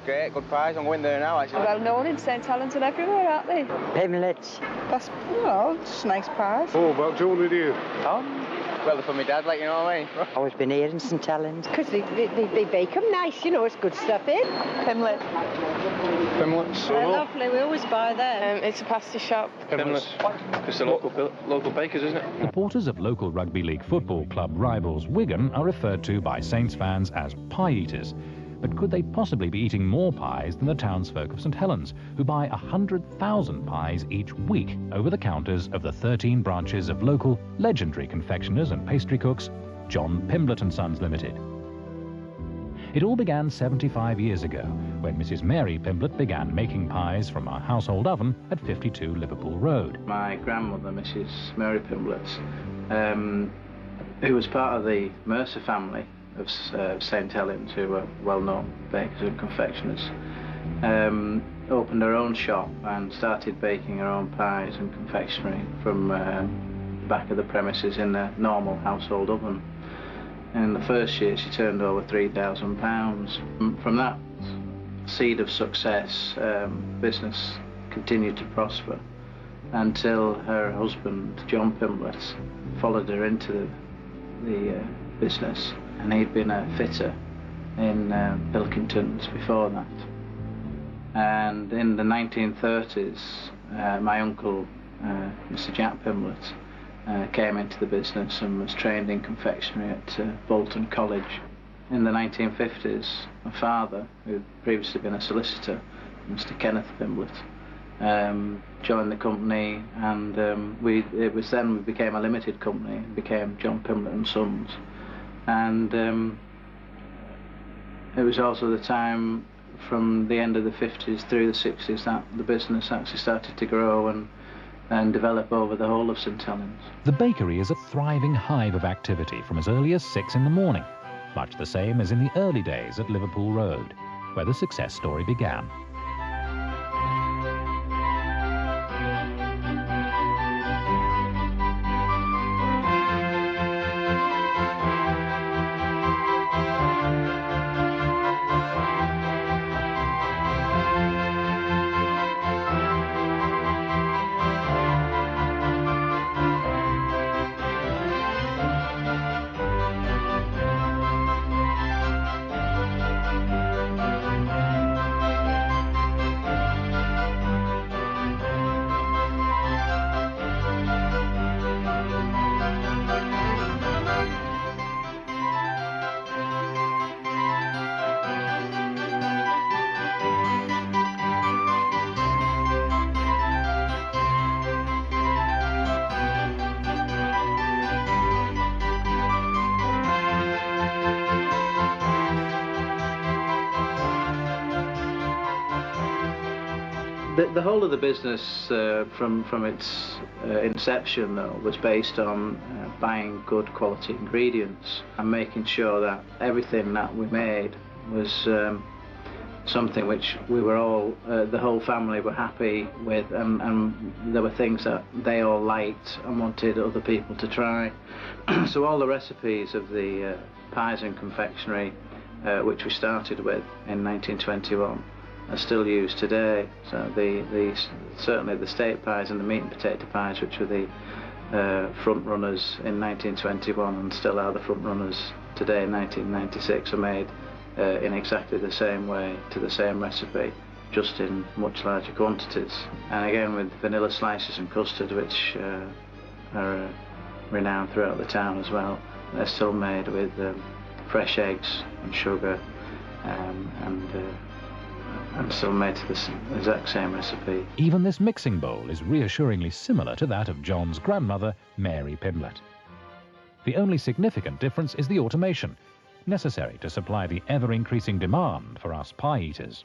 great, good pies. I'm going there now, actually. Well known in St Helens and everywhere, aren't they? Pimbletts. That's, you know, just nice pies. Oh, about Joe did you? Well, they're for my dad, like, you know what I mean? Always been here in St Helens. Because they bake them nice, you know, it's good stuff, eh? Pimbletts. Pimbletts. They're lovely, we always buy them. It's a pasty shop. Pimbletts. It's the local bakers, isn't it? Supporters of local rugby league football club rivals Wigan are referred to by Saints fans as pie eaters. But could they possibly be eating more pies than the townsfolk of St Helens, who buy 100,000 pies each week over the counters of the 13 branches of local legendary confectioners and pastry cooks, John Pimblett & Sons Limited. It all began 75 years ago, when Mrs. Mary Pimblett began making pies from a household oven at 52 Liverpool Road. My grandmother, Mrs. Mary Pimblett, who was part of the Mercer family of St Helens, who were well-known bakers and confectioners, opened her own shop and started baking her own pies and confectionery from the back of the premises in a normal household oven. In the first year she turned over £3,000. From that seed of success, business continued to prosper until her husband, John Pimbletts, followed her into the business, and he'd been a fitter in Pilkingtons before that. And in the 1930s, my uncle, Mr. Jack Pimbletts, came into the business and was trained in confectionery at Bolton College. In the 1950s, my father, who'd previously been a solicitor, Mr. Kenneth Pimbletts, joined the company, and it was then we became a limited company, and became John Pimblett & Sons. And it was also the time from the end of the 50s through the 60s that the business actually started to grow and develop over the whole of St Helens. The bakery is a thriving hive of activity from as early as 6 in the morning, much the same as in the early days at Liverpool Road, where the success story began. The whole of the business from its inception, though, was based on buying good quality ingredients and making sure that everything that we made was something which we were all, the whole family were happy with, and there were things that they all liked and wanted other people to try. So all the recipes of the pies and confectionery, which we started with in 1921, are still used today. So certainly the steak pies and the meat and potato pies, which were the front runners in 1921 and still are the front runners today in 1996, are made in exactly the same way, to the same recipe, just in much larger quantities. And again with vanilla slices and custard, which are renowned throughout the town as well. They're still made with fresh eggs and sugar, and still made to the exact same recipe. Even this mixing bowl is reassuringly similar to that of John's grandmother, Mary Pimblett. The only significant difference is the automation, necessary to supply the ever-increasing demand for us pie eaters.